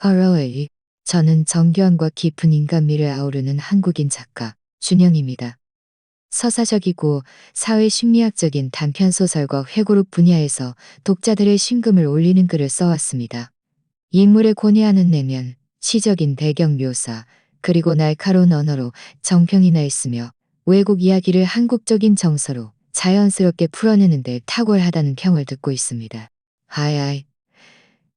Hello. 저는 정교함과 깊은 인간미를 아우르는 한국인 작가 준영입니다. 서사적이고 사회심리학적인 단편소설과 회고록 분야에서 독자들의 심금을 울리는 글을 써왔습니다. 인물의 고뇌하는 내면, 시적인 배경 묘사, 그리고 날카로운 언어로 정평이 나 있으며 외국 이야기를 한국적인 정서로 자연스럽게 풀어내는 데 탁월하다는 평을 듣고 있습니다. 하이.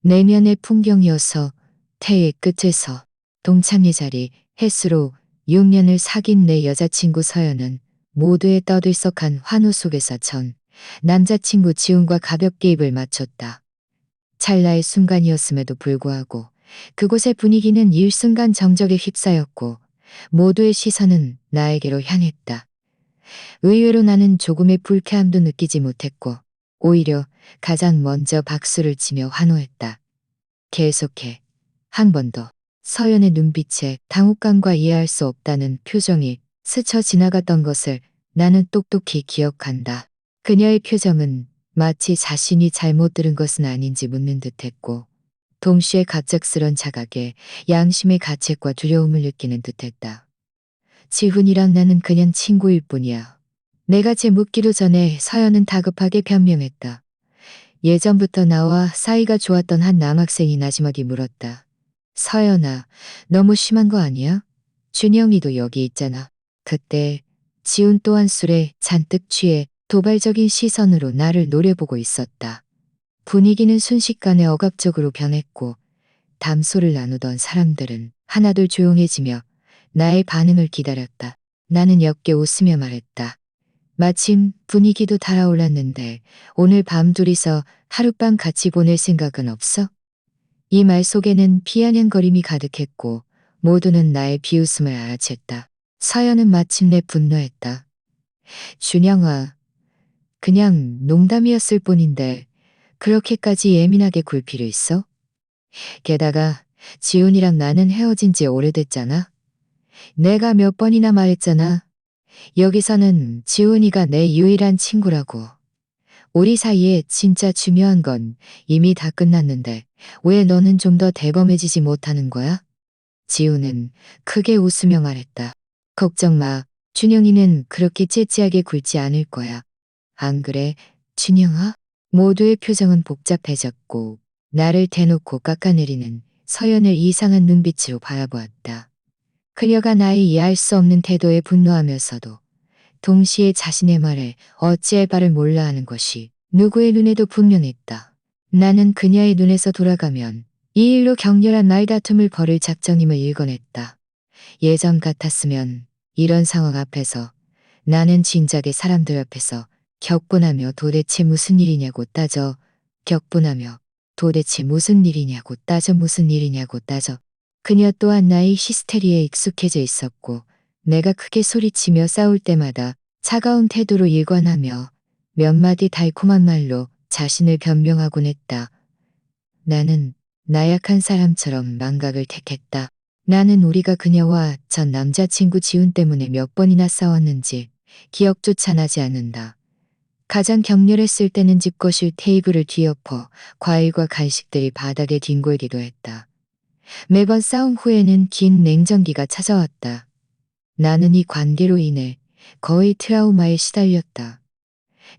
내면의 풍경이어서 태의 끝에서 동창의 자리 햇수로 6년을 사귄 내 여자친구 서연은 모두의 떠들썩한 환호 속에서 전 남자친구 지훈과 가볍게 입을 맞췄다. 찰나의 순간이었음에도 불구하고 그곳의 분위기는 일순간 정적에 휩싸였고 모두의 시선은 나에게로 향했다. 의외로 나는 조금의 불쾌함도 느끼지 못했고 오히려 가장 먼저 박수를 치며 환호했다. 계속해. 한 번 더. 서연의 눈빛에 당혹감과 이해할 수 없다는 표정이 스쳐 지나갔던 것을 나는 똑똑히 기억한다. 그녀의 표정은 마치 자신이 잘못 들은 것은 아닌지 묻는 듯했고 동시에 갑작스런 자각에 양심의 가책과 두려움을 느끼는 듯했다. 지훈이랑 나는 그냥 친구일 뿐이야. 내가 제 묻기도 전에 서연은 다급하게 변명했다. 예전부터 나와 사이가 좋았던 한 남학생이 나지막이 물었다. 서연아, 너무 심한 거 아니야? 준영이도 여기 있잖아. 그때 지훈 또한 술에 잔뜩 취해 도발적인 시선으로 나를 노려보고 있었다. 분위기는 순식간에 억압적으로 변했고 담소를 나누던 사람들은 하나둘 조용해지며 나의 반응을 기다렸다. 나는 옅게 웃으며 말했다. 마침 분위기도 달아올랐는데 오늘 밤 둘이서 하룻밤 같이 보낼 생각은 없어? 이 말 속에는 피아냥거림이 가득했고 모두는 나의 비웃음을 알아챘다. 서연은 마침내 분노했다. 준영아, 그냥 농담이었을 뿐인데 그렇게까지 예민하게 굴 필요 있어? 게다가 지훈이랑 나는 헤어진 지 오래됐잖아. 내가 몇 번이나 말했잖아. 여기서는 지훈이가 내 유일한 친구라고. 우리 사이에 진짜 중요한 건 이미 다 끝났는데 왜 너는 좀 더 대범해지지 못하는 거야? 지훈은 크게 웃으며 말했다. 걱정 마. 준영이는 그렇게 째째하게 굴지 않을 거야. 안 그래, 준영아? 모두의 표정은 복잡해졌고 나를 대놓고 깎아내리는 서연을 이상한 눈빛으로 바라보았다. 그녀가 나의 이해할 수 없는 태도에 분노하면서도 동시에 자신의 말에 어찌할 바를 몰라 하는 것이 누구의 눈에도 분명했다. 나는 그녀의 눈에서 돌아가면 이 일로 격렬한 말다툼을 벌일 작정임을 일궈냈다. 예전 같았으면 이런 상황 앞에서 나는 진작에 사람들 앞에서 격분하며 도대체 무슨 일이냐고 따져 격분하며 도대체 무슨 일이냐고 따져 무슨 일이냐고 따져 그녀 또한 나의 히스테리에 익숙해져 있었고 내가 크게 소리치며 싸울 때마다 차가운 태도로 일관하며 몇 마디 달콤한 말로 자신을 변명하곤 했다. 나는 나약한 사람처럼 망각을 택했다. 나는 우리가 그녀와 전 남자친구 지훈 때문에 몇 번이나 싸웠는지 기억조차 나지 않는다. 가장 격렬했을 때는 집거실 테이블을 뒤엎어 과일과 간식들이 바닥에 뒹굴기도 했다. 매번 싸움 후에는 긴 냉정기가 찾아왔다. 나는 이 관계로 인해 거의 트라우마에 시달렸다.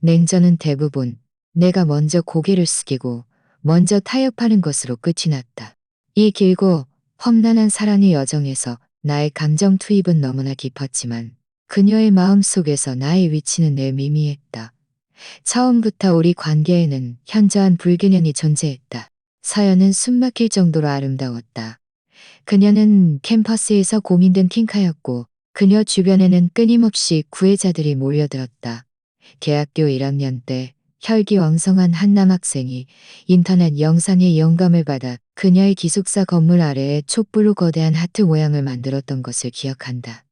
냉전은 대부분 내가 먼저 고개를 숙이고 먼저 타협하는 것으로 끝이 났다. 이 길고 험난한 사랑의 여정에서 나의 감정 투입은 너무나 깊었지만 그녀의 마음 속에서 나의 위치는 늘 미미했다. 처음부터 우리 관계에는 현저한 불균형이 존재했다. 서연은 숨막힐 정도로 아름다웠다. 그녀는 캠퍼스에서 고민된 킹카였고 그녀 주변에는 끊임없이 구애자들이 몰려들었다. 대학교 1학년 때 혈기왕성한 한 남학생이 인터넷 영상에 영감을 받아 그녀의 기숙사 건물 아래에 촛불로 거대한 하트 모양을 만들었던 것을 기억한다.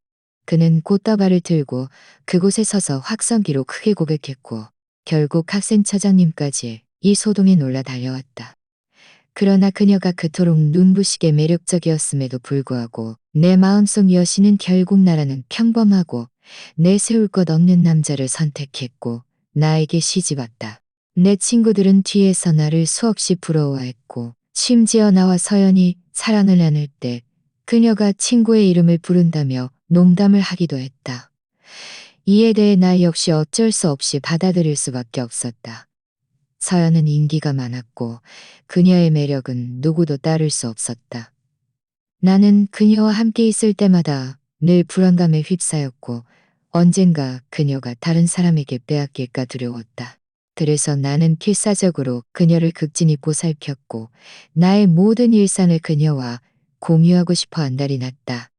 그는 꽃다발을 들고 그곳에 서서 확성기로 크게 고백했고 결국 학생처장님까지 이 소동에 놀라 달려왔다. 그러나 그녀가 그토록 눈부시게 매력적이었음에도 불구하고 내 마음속 여신은 결국 나라는 평범하고 내세울 것 없는 남자를 선택했고 나에게 시집왔다. 내 친구들은 뒤에서 나를 수없이 부러워했고 심지어 나와 서연이 사랑을 나눌 때 그녀가 친구의 이름을 부른다며 농담을 하기도 했다. 이에 대해 나 역시 어쩔 수 없이 받아들일 수밖에 없었다. 서연은 인기가 많았고 그녀의 매력은 누구도 따를 수 없었다. 나는 그녀와 함께 있을 때마다 늘 불안감에 휩싸였고 언젠가 그녀가 다른 사람에게 빼앗길까 두려웠다. 그래서 나는 필사적으로 그녀를 극진히 보살폈고 나의 모든 일상을 그녀와 공유하고 싶어 한 달이 났다.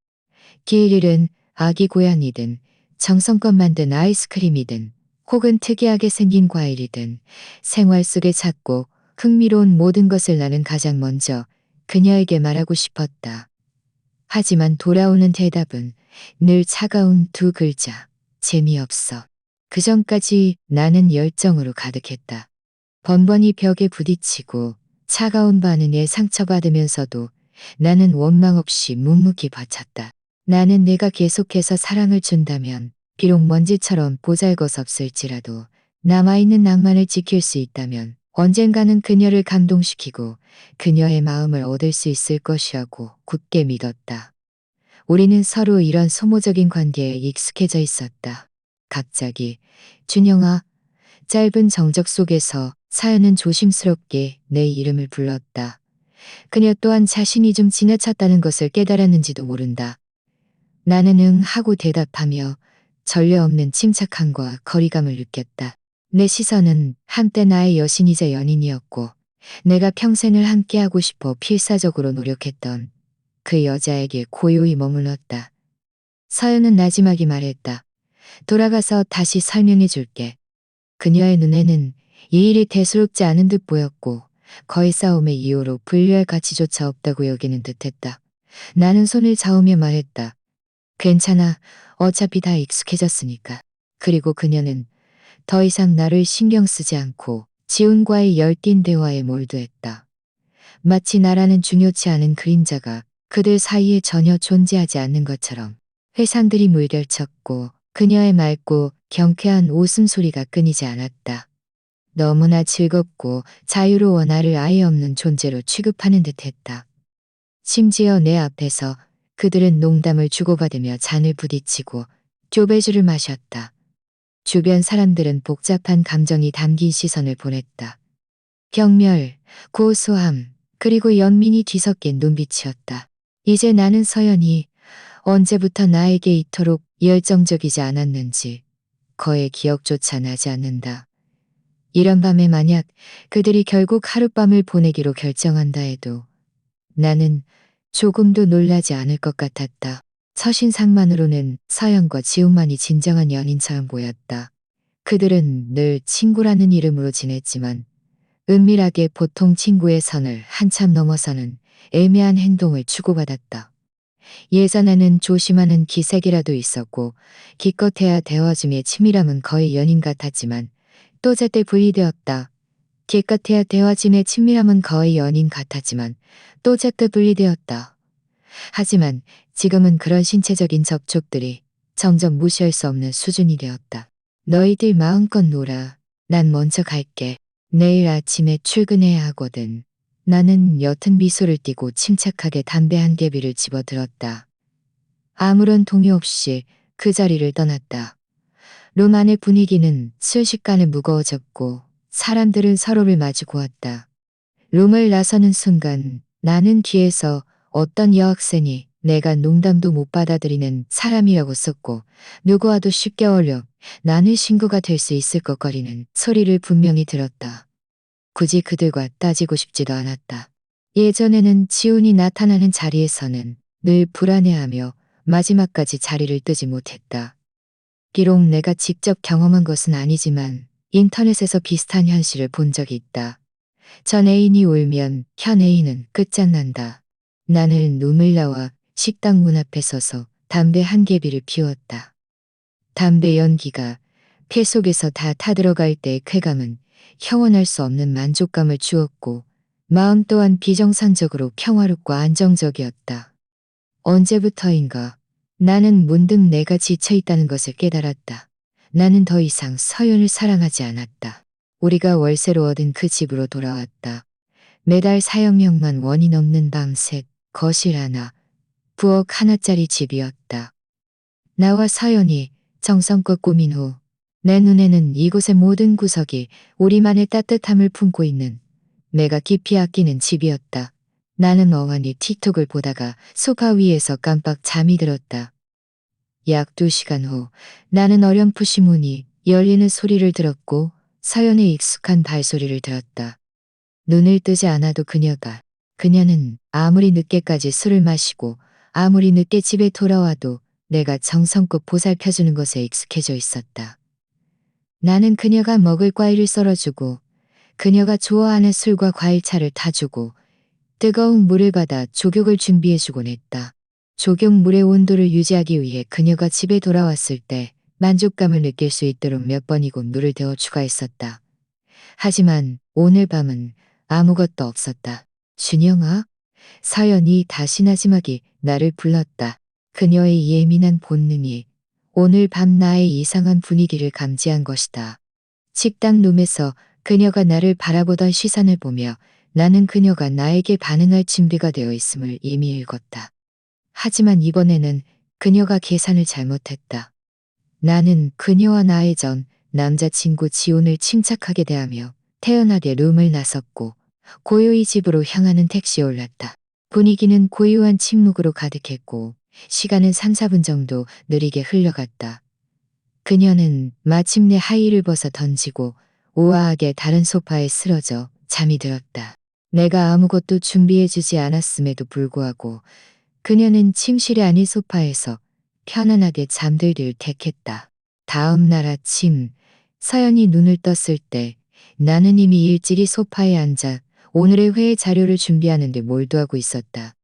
길 잃은 아기 고양이든 정성껏 만든 아이스크림이든 혹은 특이하게 생긴 과일이든 생활 속에 찾고 흥미로운 모든 것을 나는 가장 먼저 그녀에게 말하고 싶었다. 하지만 돌아오는 대답은 늘 차가운 두 글자, 재미없어. 그전까지 나는 열정으로 가득했다. 번번이 벽에 부딪히고 차가운 반응에 상처받으면서도 나는 원망 없이 묵묵히 바쳤다. 나는 내가 계속해서 사랑을 준다면 비록 먼지처럼 보잘것없을지라도 남아있는 낭만을 지킬 수 있다면 언젠가는 그녀를 감동시키고 그녀의 마음을 얻을 수 있을 것이라고 굳게 믿었다. 우리는 서로 이런 소모적인 관계에 익숙해져 있었다. 갑자기 준영아, 짧은 정적 속에서 사연은 조심스럽게 내 이름을 불렀다. 그녀 또한 자신이 좀 지나쳤다는 것을 깨달았는지도 모른다. 나는 응 하고 대답하며 전례 없는 침착함과 거리감을 느꼈다. 내 시선은 한때 나의 여신이자 연인이었고 내가 평생을 함께하고 싶어 필사적으로 노력했던 그 여자에게 고요히 머물렀다. 서연은 나지막이 말했다. 돌아가서 다시 설명해 줄게. 그녀의 눈에는 이 일이 대수롭지 않은 듯 보였고 거의 싸움의 이유로 분류할 가치조차 없다고 여기는 듯했다. 나는 손을 저으며 말했다. 괜찮아. 어차피 다 익숙해졌으니까. 그리고 그녀는 더 이상 나를 신경 쓰지 않고 지훈과의 열띤 대화에 몰두했다. 마치 나라는 중요치 않은 그림자가 그들 사이에 전혀 존재하지 않는 것처럼 회상들이 물결쳤고 그녀의 맑고 경쾌한 웃음소리가 끊이지 않았다. 너무나 즐겁고 자유로워 나를 아예 없는 존재로 취급하는 듯했다. 심지어 내 앞에서 그들은 농담을 주고받으며 잔을 부딪히고 쪼배주를 마셨다. 주변 사람들은 복잡한 감정이 담긴 시선을 보냈다. 경멸, 고소함, 그리고 연민이 뒤섞인 눈빛이었다. 이제 나는 서연이 언제부터 나에게 이토록 열정적이지 않았는지 거의 기억조차 나지 않는다. 이런 밤에 만약 그들이 결국 하룻밤을 보내기로 결정한다 해도 나는 조금도 놀라지 않을 것 같았다. 첫인상만으로는 서연과 지훈만이 진정한 연인처럼 보였다. 그들은 늘 친구라는 이름으로 지냈지만 은밀하게 보통 친구의 선을 한참 넘어서는 애매한 행동을 주고받았다. 예전에는 조심하는 기색이라도 있었고 기껏해야 대화 중에 친밀함은 거의 연인 같았지만 또 제때 분리되었다. 기껏해야 대화 중에 친밀함은 거의 연인 같았지만 또 제때 분리되었다. 하지만 지금은 그런 신체적인 접촉들이 점점 무시할 수 없는 수준이 되었다. 너희들 마음껏 놀아. 난 먼저 갈게. 내일 아침에 출근해야 하거든. 나는 옅은 미소를 띠고 침착하게 담배 한 개비를 집어들었다. 아무런 동요 없이 그 자리를 떠났다. 룸 안의 분위기는 순식간에 무거워졌고 사람들은 서로를 마주 보았다. 룸을 나서는 순간 나는 뒤에서 어떤 여학생이 내가 농담도 못 받아들이는 사람이라고 썼고 누구와도 쉽게 어울려 나는 친구가 될 수 있을 것 거리는 소리를 분명히 들었다. 굳이 그들과 따지고 싶지도 않았다. 예전에는 지훈이 나타나는 자리에서는 늘 불안해하며 마지막까지 자리를 뜨지 못했다. 비록 내가 직접 경험한 것은 아니지만 인터넷에서 비슷한 현실을 본 적이 있다. 전 애인이 울면 현 애인은 끝장난다. 나는 눈물 나와 식당 문 앞에 서서 담배 한 개비를 피웠다. 담배 연기가 폐 속에서 다 타들어갈 때의 쾌감은 형언할 수 없는 만족감을 주었고 마음 또한 비정상적으로 평화롭고 안정적이었다. 언제부터인가 나는 문득 내가 지쳐있다는 것을 깨달았다. 나는 더 이상 서연을 사랑하지 않았다. 우리가 월세로 얻은 그 집으로 돌아왔다. 매달 사용료만 원인 없는 밤새 거실 하나, 부엌 하나짜리 집이었다. 나와 서연이 정성껏 꾸민 후 내 눈에는 이곳의 모든 구석이 우리만의 따뜻함을 품고 있는 내가 깊이 아끼는 집이었다. 나는 멍하니 틱톡을 보다가 소파 위에서 깜빡 잠이 들었다. 약 2시간 후 나는 어렴풋이 문이 열리는 소리를 들었고 서연의 익숙한 발소리를 들었다. 눈을 뜨지 않아도 그녀는 아무리 늦게까지 술을 마시고 아무리 늦게 집에 돌아와도 내가 정성껏 보살펴주는 것에 익숙해져 있었다. 나는 그녀가 먹을 과일을 썰어주고 그녀가 좋아하는 술과 과일차를 타주고 뜨거운 물을 받아 조격을 준비해주곤 했다. 조격물의 온도를 유지하기 위해 그녀가 집에 돌아왔을 때 만족감을 느낄 수 있도록 몇 번이고 물을 데워 추가했었다. 하지만 오늘 밤은 아무것도 없었다. 준영아? 서연이 다시 나지막이 나를 불렀다. 그녀의 예민한 본능이 오늘 밤 나의 이상한 분위기를 감지한 것이다. 식당 룸에서 그녀가 나를 바라보던 시선을 보며 나는 그녀가 나에게 반응할 준비가 되어 있음을 이미 읽었다. 하지만 이번에는 그녀가 계산을 잘못했다. 나는 그녀와 나의 전 남자친구 지훈을 침착하게 대하며 태연하게 룸을 나섰고 고요히 집으로 향하는 택시에 올랐다. 분위기는 고요한 침묵으로 가득했고 시간은 3, 4분 정도 느리게 흘러갔다. 그녀는 마침내 하의를 벗어 던지고 우아하게 다른 소파에 쓰러져 잠이 들었다. 내가 아무것도 준비해주지 않았음에도 불구하고 그녀는 침실이 아닌 소파에서 편안하게 잠들기를 택했다. 다음 날 아침 서연이 눈을 떴을 때 나는 이미 일찍이 소파에 앉아 오늘의 회의 자료를 준비하는 데 몰두하고 있었다.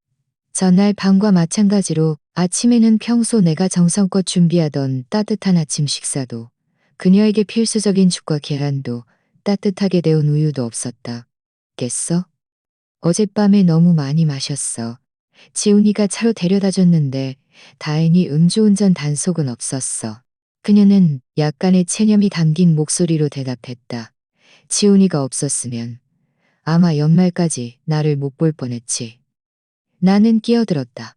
전날 밤과 마찬가지로 아침에는 평소 내가 정성껏 준비하던 따뜻한 아침 식사도 그녀에게 필수적인 죽과 계란도 따뜻하게 데운 우유도 없었다. 깼어? 어젯밤에 너무 많이 마셨어. 지훈이가 차로 데려다 줬는데 다행히 음주운전 단속은 없었어. 그녀는 약간의 체념이 담긴 목소리로 대답했다. 지훈이가 없었으면 아마 연말까지 나를 못 볼 뻔했지. 나는 끼어들었다.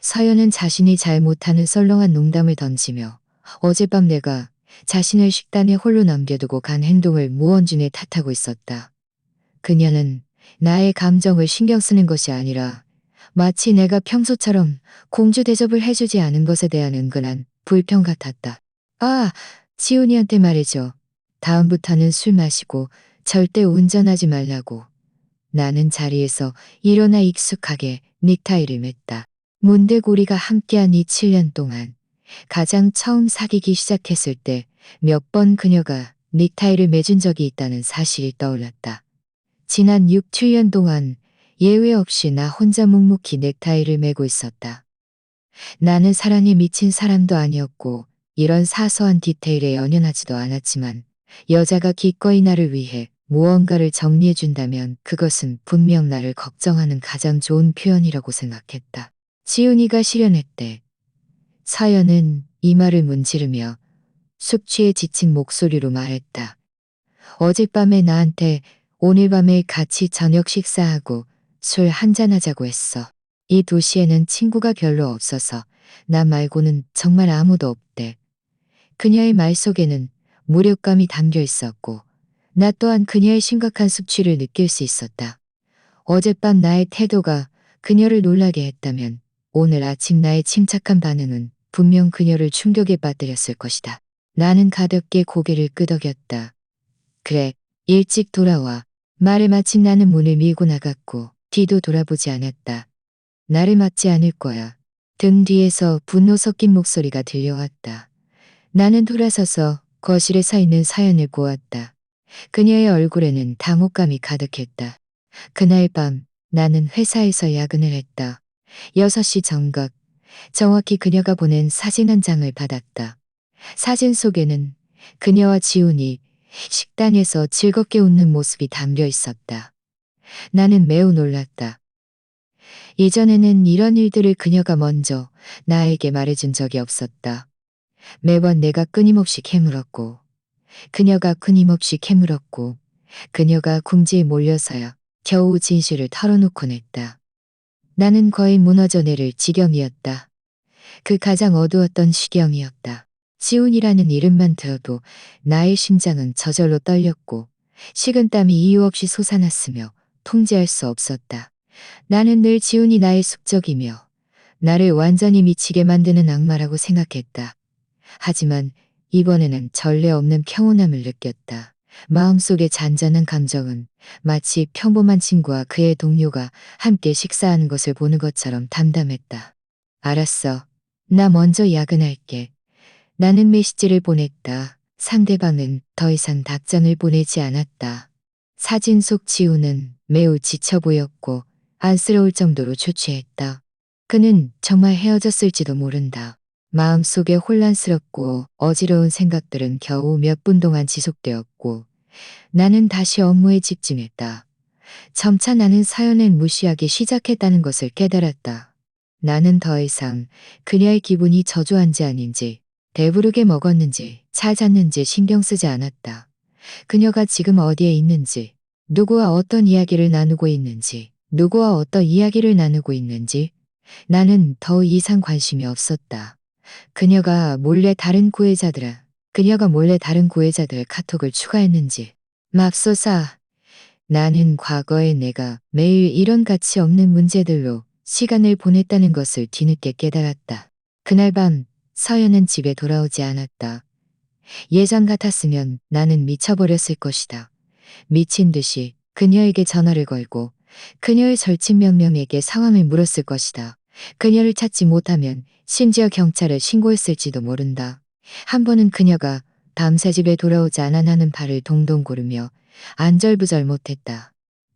서연은 자신이 잘 못하는 썰렁한 농담을 던지며 어젯밤 내가 자신을 식단에 홀로 남겨두고 간 행동을 무언준에 탓하고 있었다. 그녀는 나의 감정을 신경 쓰는 것이 아니라 마치 내가 평소처럼 공주 대접을 해주지 않은 것에 대한 은근한 불평 같았다. 아, 지훈이한테 말해줘. 다음부터는 술 마시고 절대 운전하지 말라고. 나는 자리에서 일어나 익숙하게 넥타이를 맸다. 문득 우리가 함께한 이 7년 동안 가장 처음 사귀기 시작했을 때 몇 번 그녀가 넥타이를 매준 적이 있다는 사실이 떠올랐다. 지난 6, 7년 동안 예외 없이 나 혼자 묵묵히 넥타이를 매고 있었다. 나는 사랑에 미친 사람도 아니었고 이런 사소한 디테일에 연연하지도 않았지만 여자가 기꺼이 나를 위해 무언가를 정리해준다면 그것은 분명 나를 걱정하는 가장 좋은 표현이라고 생각했다. 지훈이가 실연했대. 서연은 이마를 문지르며 숙취에 지친 목소리로 말했다. 어젯밤에 나한테 오늘 밤에 같이 저녁 식사하고 술 한잔하자고 했어. 이 도시에는 친구가 별로 없어서 나 말고는 정말 아무도 없대. 그녀의 말 속에는 무력감이 담겨 있었고 나 또한 그녀의 심각한 숙취를 느낄 수 있었다. 어젯밤 나의 태도가 그녀를 놀라게 했다면 오늘 아침 나의 침착한 반응은 분명 그녀를 충격에 빠뜨렸을 것이다. 나는 가볍게 고개를 끄덕였다. 그래, 일찍 돌아와. 말을 마친 나는 문을 밀고 나갔고 뒤도 돌아보지 않았다. 나를 맞지 않을 거야. 등 뒤에서 분노 섞인 목소리가 들려왔다. 나는 돌아서서 거실에 서 있는 서연을 보았다. 그녀의 얼굴에는 당혹감이 가득했다. 그날 밤 나는 회사에서 야근을 했다. 6시 정각, 정확히 그녀가 보낸 사진 한 장을 받았다. 사진 속에는 그녀와 지훈이 식당에서 즐겁게 웃는 모습이 담겨 있었다. 나는 매우 놀랐다. 이전에는 이런 일들을 그녀가 먼저 나에게 말해준 적이 없었다. 매번 내가 끊임없이 캐물었고, 그녀가 끊임없이 캐물었고, 그녀가 궁지에 몰려서야 겨우 진실을 털어놓곤 했다. 나는 거의 무너져 내릴 지경이었다. 그 가장 어두웠던 시경이었다. 지훈이라는 이름만 들어도 나의 심장은 저절로 떨렸고 식은땀이 이유 없이 솟아났으며 통제할 수 없었다. 나는 늘 지훈이 나의 숙적이며 나를 완전히 미치게 만드는 악마라고 생각했다. 하지만 이번에는 전례 없는 평온함을 느꼈다. 마음속의 잔잔한 감정은 마치 평범한 친구와 그의 동료가 함께 식사하는 것을 보는 것처럼 담담했다. 알았어. 나 먼저 야근할게. 나는 메시지를 보냈다. 상대방은 더 이상 답장을 보내지 않았다. 사진 속 지우는 매우 지쳐 보였고 안쓰러울 정도로 초췌했다. 그는 정말 헤어졌을지도 모른다. 마음속에 혼란스럽고 어지러운 생각들은 겨우 몇 분 동안 지속되었고 나는 다시 업무에 집중했다. 점차 나는 사연을 무시하기 시작했다는 것을 깨달았다. 나는 더 이상 그녀의 기분이 저조한지 아닌지 배부르게 먹었는지 잘 잤는지 신경 쓰지 않았다. 그녀가 지금 어디에 있는지 누구와 어떤 이야기를 나누고 있는지 누구와 어떤 이야기를 나누고 있는지 나는 더 이상 관심이 없었다. 그녀가 몰래 다른 구애자들의 카톡을 추가했는지 맙소사. 나는 과거에 내가 매일 이런 가치 없는 문제들로 시간을 보냈다는 것을 뒤늦게 깨달았다. 그날 밤 서연은 집에 돌아오지 않았다. 예전 같았으면 나는 미쳐버렸을 것이다. 미친 듯이 그녀에게 전화를 걸고 그녀의 절친 명명에게 상황을 물었을 것이다. 그녀를 찾지 못하면 심지어 경찰에 신고했을지도 모른다. 한 번은 그녀가 밤새 집에 돌아오지 않아나는 발을 동동 구르며 안절부절 못했다.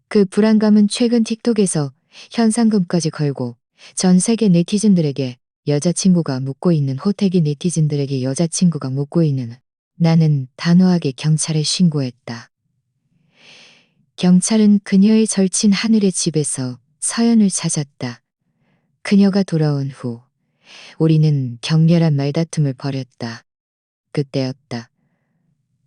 그 불안감은 최근 틱톡에서 현상금까지 걸고 전 세계 네티즌들에게 여자친구가 묻고 있는 호태기 네티즌들에게 여자친구가 묻고 있는 나는 단호하게 경찰에 신고했다. 경찰은 그녀의 절친 하늘의 집에서 서연을 찾았다. 그녀가 돌아온 후 우리는 격렬한 말다툼을 벌였다. 그때였다.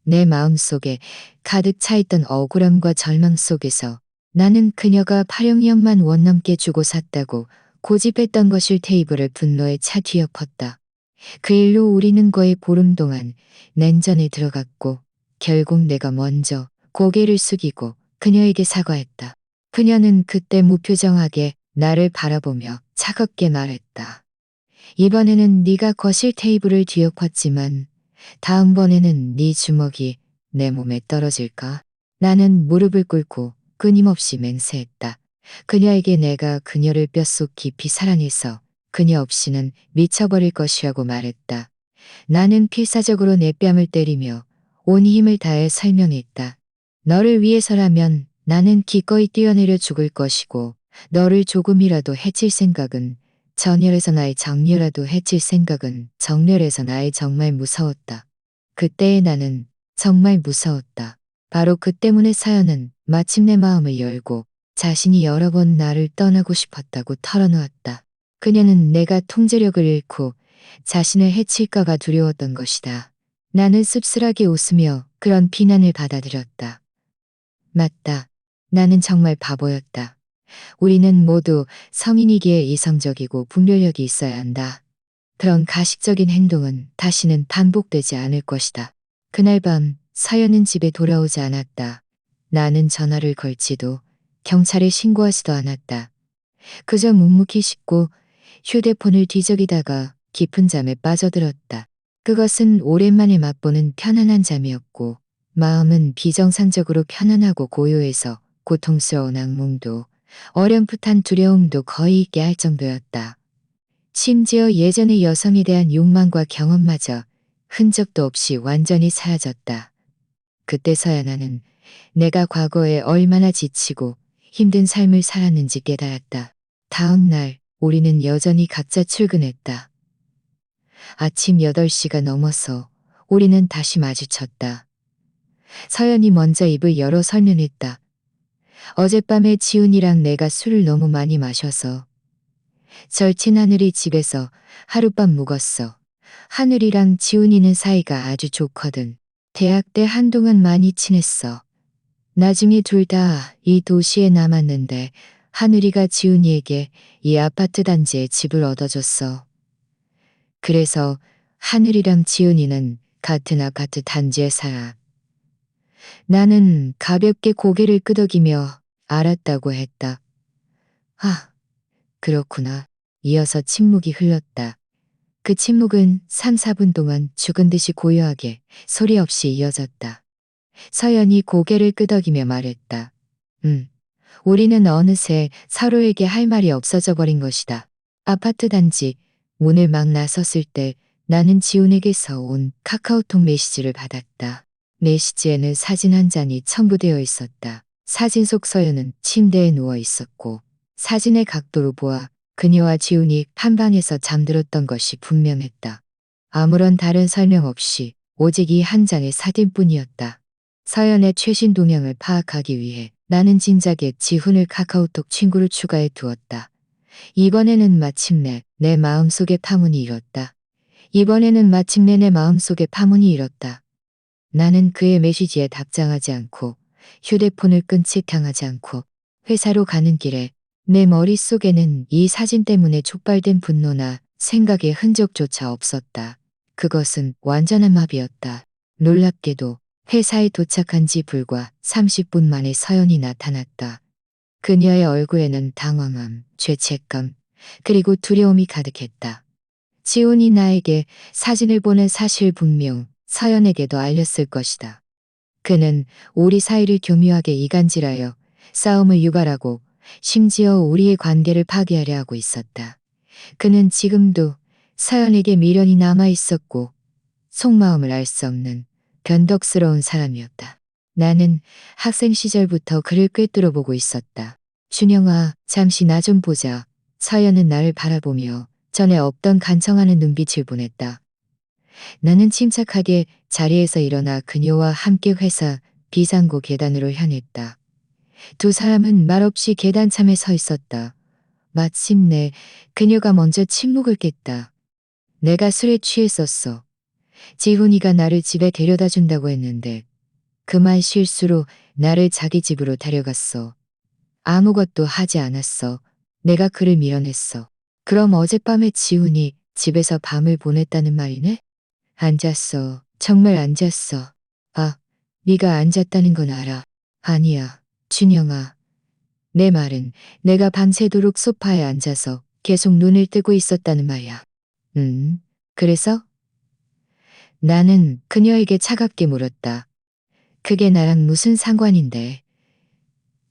내 마음속에 가득 차있던 억울함과 절망 속에서 나는 그녀가 8억년만 원 넘게 주고 샀다고 고집했던 것을 테이블을 분노에 차 뒤엎었다. 그 일로 우리는 거의 보름 동안 냉전에 들어갔고 결국 내가 먼저 고개를 숙이고 그녀에게 사과했다. 그녀는 그때 무표정하게 나를 바라보며 차갑게 말했다. 이번에는 네가 거실 테이블을 뒤엎었지만 다음번에는 네 주먹이 내 몸에 떨어질까? 나는 무릎을 꿇고 끊임없이 맹세했다. 그녀에게 내가 그녀를 뼛속 깊이 사랑해서 그녀 없이는 미쳐버릴 것이라고 말했다. 나는 필사적으로 내 뺨을 때리며 온 힘을 다해 설명했다. 너를 위해서라면 나는 기꺼이 뛰어내려 죽을 것이고 너를 조금이라도 해칠 생각은 정렬해서 나의 정말 무서웠다. 그때의 나는 정말 무서웠다. 바로 그 때문에 서연은 마침내 마음을 열고 자신이 여러 번 나를 떠나고 싶었다고 털어놓았다. 그녀는 내가 통제력을 잃고 자신을 해칠까가 두려웠던 것이다. 나는 씁쓸하게 웃으며 그런 비난을 받아들였다. 맞다. 나는 정말 바보였다. 우리는 모두 성인이기에 이성적이고 분별력이 있어야 한다. 그런 가식적인 행동은 다시는 반복되지 않을 것이다. 그날 밤 서연은 집에 돌아오지 않았다. 나는 전화를 걸지도 경찰에 신고하지도 않았다. 그저 묵묵히 씻고 휴대폰을 뒤적이다가 깊은 잠에 빠져들었다. 그것은 오랜만에 맛보는 편안한 잠이었고 마음은 비정상적으로 편안하고 고요해서 고통스러운 악몽도 어렴풋한 두려움도 거의 있게 할 정도였다. 심지어 예전의 여성에 대한 욕망과 경험마저 흔적도 없이 완전히 사라졌다. 그때서야 나는 내가 과거에 얼마나 지치고 힘든 삶을 살았는지 깨달았다. 다음 날 우리는 여전히 각자 출근했다. 아침 8시가 넘어서 우리는 다시 마주쳤다. 서연이 먼저 입을 열어 설명했다. 어젯밤에 지훈이랑 내가 술을 너무 많이 마셔서 절친 하늘이 집에서 하룻밤 묵었어. 하늘이랑 지훈이는 사이가 아주 좋거든. 대학 때 한동안 많이 친했어. 나중에 둘 다 이 도시에 남았는데 하늘이가 지훈이에게 이 아파트 단지에 집을 얻어줬어. 그래서 하늘이랑 지훈이는 같은 아파트 단지에 살아. 나는 가볍게 고개를 끄덕이며 알았다고 했다. 아, 그렇구나. 이어서 침묵이 흘렀다. 그 침묵은 3, 4분 동안 죽은 듯이 고요하게 소리 없이 이어졌다. 서연이 고개를 끄덕이며 말했다. 우리는 어느새 서로에게 할 말이 없어져 버린 것이다. 아파트 단지 문을 막 나섰을 때 나는 지훈에게서 온 카카오톡 메시지를 받았다. 메시지에는 사진 한 장이 첨부되어 있었다. 사진 속 서연은 침대에 누워 있었고 사진의 각도로 보아 그녀와 지훈이 한 방에서 잠들었던 것이 분명했다. 아무런 다른 설명 없이 오직 이 한 장의 사진뿐이었다. 서연의 최신 동향을 파악하기 위해 나는 진작에 지훈을 카카오톡 친구를 추가해 두었다. 이번에는 마침내 내 마음속의 파문이 일었다. 나는 그의 메시지에 답장하지 않고 휴대폰을 끈 채 당하지 않고 회사로 가는 길에 내 머릿속에는 이 사진 때문에 촉발된 분노나 생각의 흔적조차 없었다. 그것은 완전한 마비였다. 놀랍게도 회사에 도착한 지 불과 30분 만에 서연이 나타났다. 그녀의 얼굴에는 당황함, 죄책감, 그리고 두려움이 가득했다. 지훈이 나에게 사진을 보낸 사실 분명 서연에게도 알렸을 것이다. 그는 우리 사이를 교묘하게 이간질하여 싸움을 유발하고 심지어 우리의 관계를 파괴하려 하고 있었다. 그는 지금도 서연에게 미련이 남아 있었고 속마음을 알 수 없는 변덕스러운 사람이었다. 나는 학생 시절부터 그를 꿰뚫어 보고 있었다. 준영아, 잠시 나 좀 보자. 서연은 나를 바라보며 전에 없던 간청하는 눈빛을 보냈다. 나는 침착하게 자리에서 일어나 그녀와 함께 회사 비상구 계단으로 향했다. 두 사람은 말없이 계단참에 서 있었다. 마침내 그녀가 먼저 침묵을 깼다. 내가 술에 취했었어. 지훈이가 나를 집에 데려다 준다고 했는데 그만 실수로 나를 자기 집으로 데려갔어. 아무것도 하지 않았어. 내가 그를 밀어냈어. 그럼 어젯밤에 지훈이 집에서 밤을 보냈다는 말이네? 안 잤어. 정말 안 잤어. 아, 네가 안 잤다는 건 알아. 아니야. 준영아. 내 말은 내가 밤새도록 소파에 앉아서 계속 눈을 뜨고 있었다는 말이야. 그래서? 나는 그녀에게 차갑게 물었다. 그게 나랑 무슨 상관인데.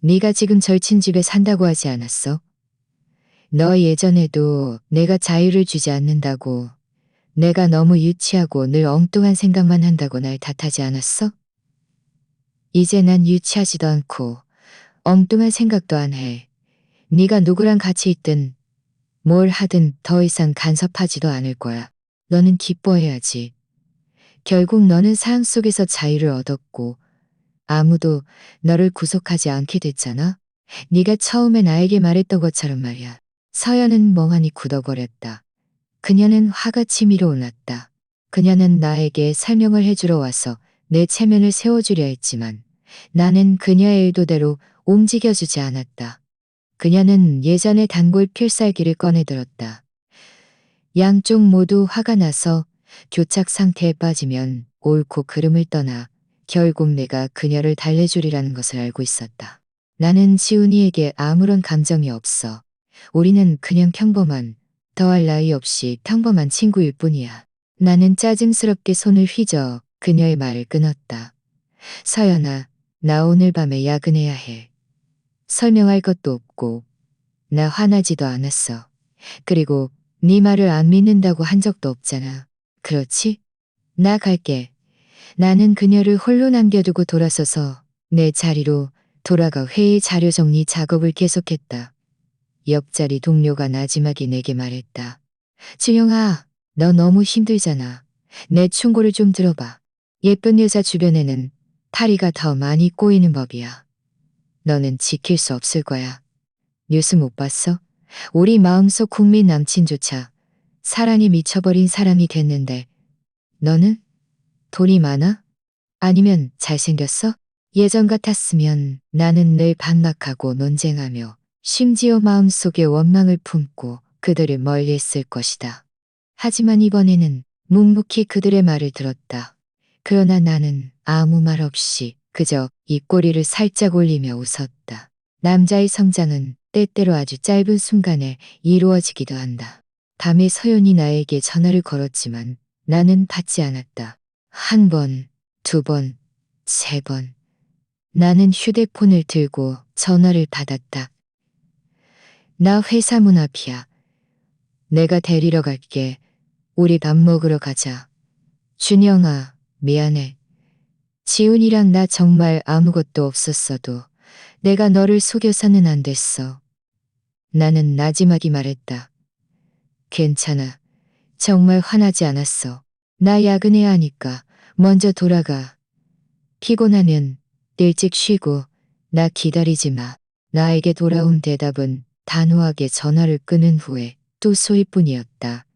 네가 지금 절친 집에 산다고 하지 않았어? 너 예전에도 내가 자유를 주지 않는다고, 내가 너무 유치하고 늘 엉뚱한 생각만 한다고 날 탓하지 않았어? 이제 난 유치하지도 않고 엉뚱한 생각도 안 해. 네가 누구랑 같이 있든 뭘 하든 더 이상 간섭하지도 않을 거야. 너는 기뻐해야지. 결국 너는 삶 속에서 자유를 얻었고 아무도 너를 구속하지 않게 됐잖아. 네가 처음에 나에게 말했던 것처럼 말이야. 서연은 멍하니 굳어버렸다. 그녀는 화가 치밀어 올랐다. 그녀는 나에게 설명을 해주러 와서 내 체면을 세워주려 했지만 나는 그녀의 의도대로 움직여주지 않았다. 그녀는 예전의 단골 필살기를 꺼내들었다. 양쪽 모두 화가 나서 교착 상태에 빠지면 옳고 그름을 떠나 결국 내가 그녀를 달래주리라는 것을 알고 있었다. 나는 지훈이에게 아무런 감정이 없어. 우리는 그냥 평범한, 더할 나위 없이 평범한 친구일 뿐이야. 나는 짜증스럽게 손을 휘저 그녀의 말을 끊었다. 서연아, 나 오늘 밤에 야근해야 해. 설명할 것도 없고 나 화나지도 않았어. 그리고 네 말을 안 믿는다고 한 적도 없잖아. 그렇지? 나 갈게. 나는 그녀를 홀로 남겨두고 돌아서서 내 자리로 돌아가 회의 자료 정리 작업을 계속했다. 옆자리 동료가 나지막이 내게 말했다. 준영아, 너 너무 힘들잖아. 내 충고를 좀 들어봐. 예쁜 여자 주변에는 파리가 더 많이 꼬이는 법이야. 너는 지킬 수 없을 거야. 뉴스 못 봤어? 우리 마음속 국민 남친조차 사랑에 미쳐버린 사람이 됐는데 너는? 돈이 많아? 아니면 잘생겼어? 예전 같았으면 나는 늘 반박하고 논쟁하며 심지어 마음속에 원망을 품고 그들을 멀리했을 것이다. 하지만 이번에는 묵묵히 그들의 말을 들었다. 그러나 나는 아무 말 없이 그저 입꼬리를 살짝 올리며 웃었다. 남자의 성장은 때때로 아주 짧은 순간에 이루어지기도 한다. 밤에 서연이 나에게 전화를 걸었지만 나는 받지 않았다. 한 번, 두 번, 세 번. 나는 휴대폰을 들고 전화를 받았다. 나 회사 문 앞이야. 내가 데리러 갈게. 우리 밥 먹으러 가자. 준영아, 미안해. 지훈이랑 나 정말 아무것도 없었어도 내가 너를 속여서는 안 됐어. 나는 나지막이 말했다. 괜찮아. 정말 화나지 않았어. 나 야근해야 하니까 먼저 돌아가. 피곤하면 일찍 쉬고 나 기다리지 마. 나에게 돌아온 대답은 단호하게 전화를 끊은 후에 또 소리뿐이었다.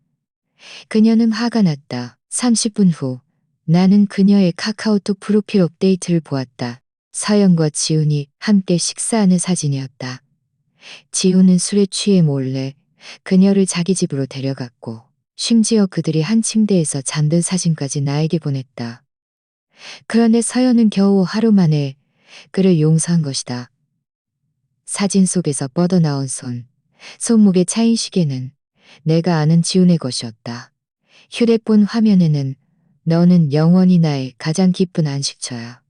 그녀는 화가 났다. 30분 후 나는 그녀의 카카오톡 프로필 업데이트를 보았다. 서연과 지훈이 함께 식사하는 사진이었다. 지훈은 술에 취해 몰래 그녀를 자기 집으로 데려갔고 심지어 그들이 한 침대에서 잠든 사진까지 나에게 보냈다. 그런데 서연은 겨우 하루 만에 그를 용서한 것이다. 사진 속에서 뻗어나온 손목에 차인 시계는 내가 아는 지훈의 것이었다. 휴대폰 화면에는 너는 영원히 나의 가장 깊은 안식처야.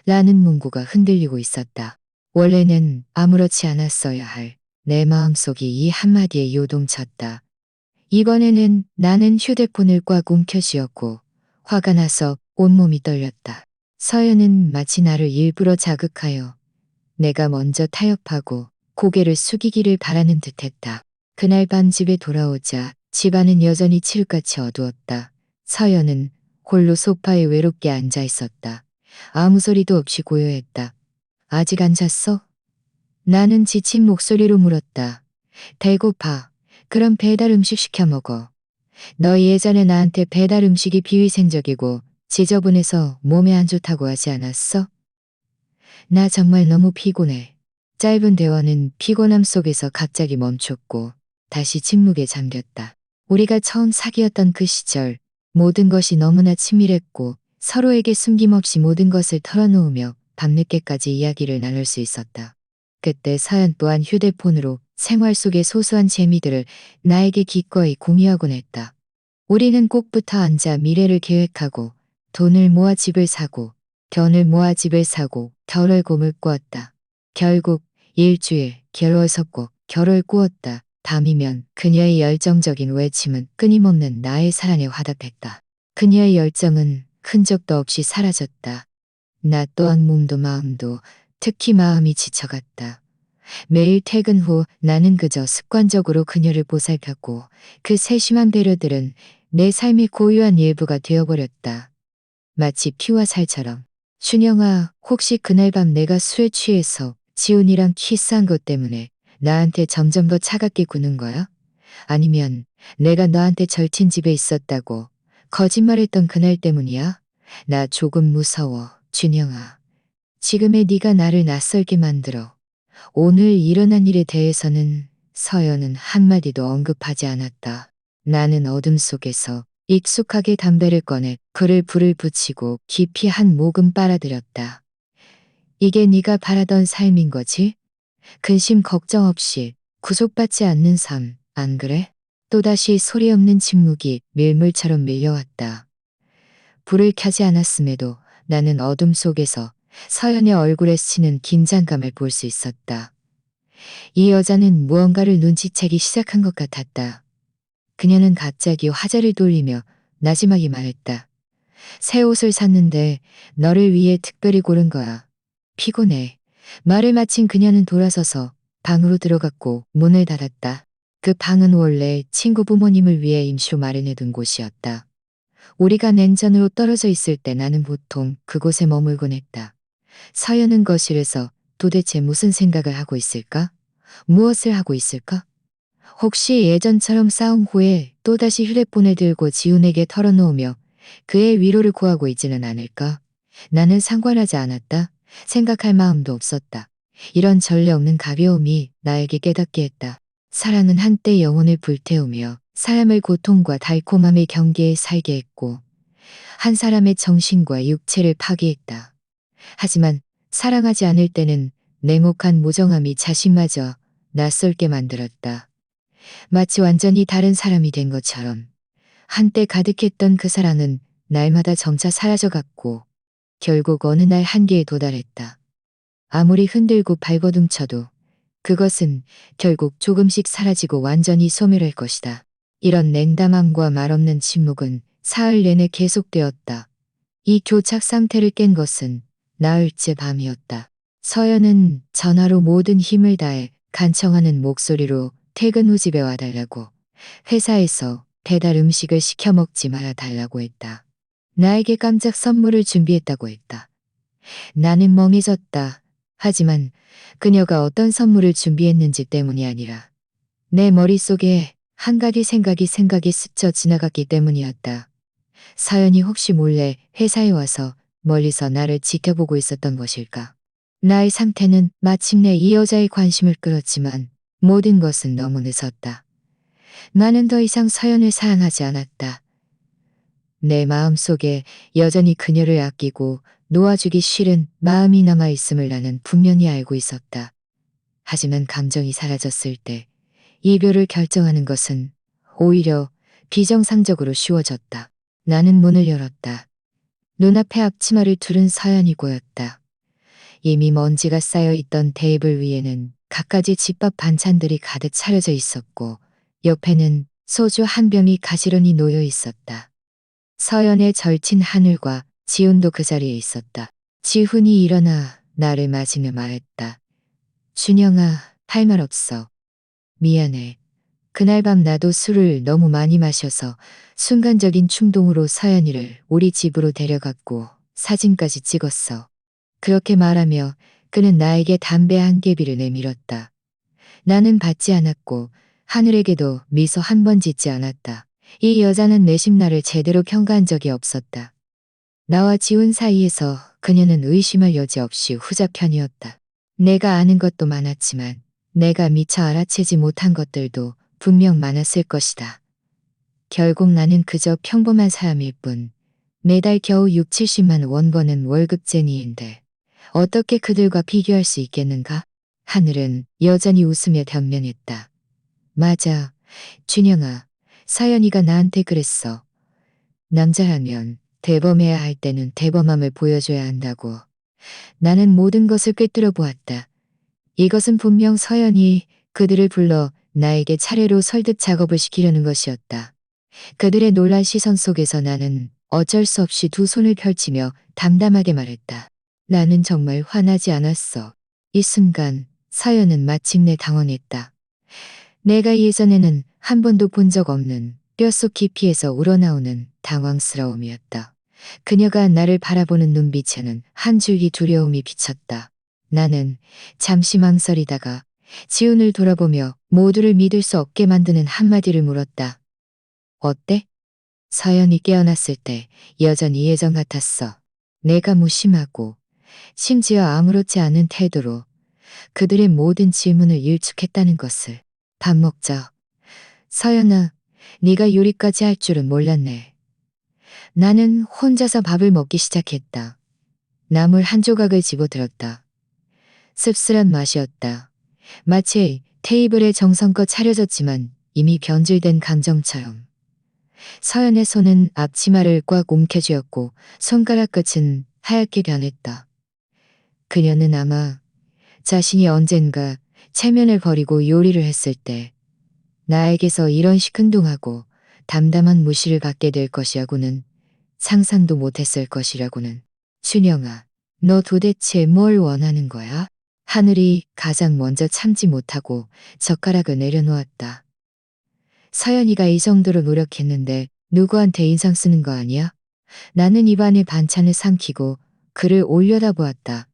라는 문구가 흔들리고 있었다. 원래는 아무렇지 않았어야 할 내 마음속이 이 한마디에 요동쳤다. 이번에는 나는 휴대폰을 꽉 움켜쥐었고 화가 나서 온몸이 떨렸다. 서연은 마치 나를 일부러 자극하여 내가 먼저 타협하고 고개를 숙이기를 바라는 듯했다. 그날 밤 집에 돌아오자 집안은 여전히 칠흑같이 어두웠다. 서연은 홀로 소파에 외롭게 앉아 있었다. 아무 소리도 없이 고요했다. 아직 안 잤어? 나는 지친 목소리로 물었다. 배고파. 그럼 배달 음식 시켜 먹어. 너 예전에 나한테 배달 음식이 비위생적이고 지저분해서 몸에 안 좋다고 하지 않았어? 나 정말 너무 피곤해. 짧은 대화는 피곤함 속에서 갑자기 멈췄고 다시 침묵에 잠겼다. 우리가 처음 사귀었던 그 시절 모든 것이 너무나 치밀했고 서로에게 숨김없이 모든 것을 털어놓으며 밤늦게까지 이야기를 나눌 수 있었다. 그때 서연 또한 휴대폰으로 생활 속의 소소한 재미들을 나에게 기꺼이 공유하곤 했다. 우리는 꼭부터 앉아 미래를 계획하고 돈을 모아 집을 사고 견을 모아 집을 사고 결월 곰을 꾸었다. 결국 일주일 겨울 섰고 결월 꾸었다. 밤이면 그녀의 열정적인 외침은 끊임없는 나의 사랑에 화답했다. 그녀의 열정은 흔적도 없이 사라졌다. 나 또한 몸도 마음도 특히 마음이 지쳐갔다. 매일 퇴근 후 나는 그저 습관적으로 그녀를 보살폈고 그 세심한 배려들은 내 삶의 고유한 일부가 되어버렸다. 마치 피와 살처럼. 준영아, 혹시 그날 밤 내가 술에 취해서 지훈이랑 키스한 것 때문에 나한테 점점 더 차갑게 구는 거야? 아니면 내가 너한테 절친 집에 있었다고 거짓말했던 그날 때문이야? 나 조금 무서워, 준영아. 지금의 네가 나를 낯설게 만들어. 오늘 일어난 일에 대해서는 서연은 한마디도 언급하지 않았다. 나는 어둠 속에서 익숙하게 담배를 꺼내 그를 불을 붙이고 깊이 한 모금 빨아들였다. 이게 네가 바라던 삶인 거지? 근심 걱정 없이 구속받지 않는 삶, 안 그래? 또다시 소리 없는 침묵이 밀물처럼 밀려왔다. 불을 켜지 않았음에도 나는 어둠 속에서 서연의 얼굴에 스치는 긴장감을 볼 수 있었다. 이 여자는 무언가를 눈치채기 시작한 것 같았다. 그녀는 갑자기 화제를 돌리며 나지막이 말했다. 새 옷을 샀는데 너를 위해 특별히 고른 거야. 피곤해. 말을 마친 그녀는 돌아서서 방으로 들어갔고 문을 닫았다. 그 방은 원래 친구 부모님을 위해 임시로 마련해둔 곳이었다. 우리가 냉전으로 떨어져 있을 때 나는 보통 그곳에 머물곤 했다. 서연은 거실에서 도대체 무슨 생각을 하고 있을까? 무엇을 하고 있을까? 혹시 예전처럼 싸움 후에 또다시 휴대폰을 들고 지훈에게 털어놓으며 그의 위로를 구하고 있지는 않을까? 나는 상관하지 않았다. 생각할 마음도 없었다. 이런 전례 없는 가벼움이 나에게 깨닫게 했다. 사랑은 한때 영혼을 불태우며 사람을 고통과 달콤함의 경계에 살게 했고 한 사람의 정신과 육체를 파괴했다. 하지만 사랑하지 않을 때는 냉혹한 무정함이 자신마저 낯설게 만들었다. 마치 완전히 다른 사람이 된 것처럼 한때 가득했던 그 사랑은 날마다 점차 사라져갔고 결국 어느 날 한계에 도달했다. 아무리 흔들고 발버둥쳐도 그것은 결국 조금씩 사라지고 완전히 소멸할 것이다. 이런 냉담함과 말없는 침묵은 사흘 내내 계속되었다. 이 교착 상태를 깬 것은 나흘째 밤이었다. 서연은 전화로 모든 힘을 다해 간청하는 목소리로 퇴근 후 집에 와달라고, 회사에서 배달 음식을 시켜 먹지 말아달라고 했다. 나에게 깜짝 선물을 준비했다고 했다. 나는 멍해졌다. 하지만 그녀가 어떤 선물을 준비했는지 때문이 아니라 내 머릿속에 한 가지 생각이 스쳐 지나갔기 때문이었다. 서연이 혹시 몰래 회사에 와서 멀리서 나를 지켜보고 있었던 것일까? 나의 상태는 마침내 이 여자의 관심을 끌었지만 모든 것은 너무 늦었다. 나는 더 이상 서연을 사랑하지 않았다. 내 마음속에 여전히 그녀를 아끼고 놓아주기 싫은 마음이 남아있음을 나는 분명히 알고 있었다. 하지만 감정이 사라졌을 때 이별을 결정하는 것은 오히려 비정상적으로 쉬워졌다. 나는 문을 열었다. 눈앞에 앞치마를 두른 서연이 보였다. 이미 먼지가 쌓여있던 테이블 위에는 갖가지 집밥 반찬들이 가득 차려져 있었고 옆에는 소주 한 병이 가지런히 놓여 있었다. 서연의 절친 하늘과 지훈도 그 자리에 있었다. 지훈이 일어나 나를 맞으며 말했다. 준영아, 할 말 없어. 미안해. 그날 밤 나도 술을 너무 많이 마셔서 순간적인 충동으로 서연이를 우리 집으로 데려갔고 사진까지 찍었어. 그렇게 말하며 그는 나에게 담배 한 개비를 내밀었다. 나는 받지 않았고 하늘에게도 미소 한 번 짓지 않았다. 이 여자는 내심 나를 제대로 평가한 적이 없었다. 나와 지훈 사이에서 그녀는 의심할 여지 없이 후자 편이었다. 내가 아는 것도 많았지만 내가 미처 알아채지 못한 것들도 분명 많았을 것이다. 결국 나는 그저 평범한 사람일 뿐 매달 겨우 6, 70만 원 버는 월급쟁이인데 어떻게 그들과 비교할 수 있겠는가? 하늘은 여전히 웃으며 변명했다. 맞아, 준영아. 서연이가 나한테 그랬어. 남자라면 대범해야 할 때는 대범함을 보여줘야 한다고. 나는 모든 것을 꿰뚫어 보았다. 이것은 분명 서연이 그들을 불러 나에게 차례로 설득 작업을 시키려는 것이었다. 그들의 놀란 시선 속에서 나는 어쩔 수 없이 두 손을 펼치며 담담하게 말했다. 나는 정말 화나지 않았어. 이 순간 서연은 마침내 당황했다. 내가 예전에는 한 번도 본 적 없는 뼛속 깊이에서 우러나오는 당황스러움이었다. 그녀가 나를 바라보는 눈빛에는 한 줄기 두려움이 비쳤다. 나는 잠시 망설이다가 지훈을 돌아보며 모두를 믿을 수 없게 만드는 한마디를 물었다. 어때? 서연이 깨어났을 때 여전히 예전 같았어. 내가 무심하고 심지어 아무렇지 않은 태도로 그들의 모든 질문을 일축했다는 것을. 밥 먹자. 서연아, 네가 요리까지 할 줄은 몰랐네. 나는 혼자서 밥을 먹기 시작했다. 나물 한 조각을 집어들었다. 씁쓸한 맛이었다. 마치 테이블에 정성껏 차려졌지만 이미 변질된 강정처럼. 서연의 손은 앞치마를 꽉 움켜쥐었고 손가락 끝은 하얗게 변했다. 그녀는 아마 자신이 언젠가 체면을 버리고 요리를 했을 때 나에게서 이런 시큰둥하고 담담한 무시를 받게 될 것이라고는 상상도 못했을 것이라고는. 준영아, 너 도대체 뭘 원하는 거야? 하늘이 가장 먼저 참지 못하고 젓가락을 내려놓았다. 서연이가 이 정도로 노력했는데 누구한테 인상 쓰는 거 아니야? 나는 입안에 반찬을 삼키고 그를 올려다보았다.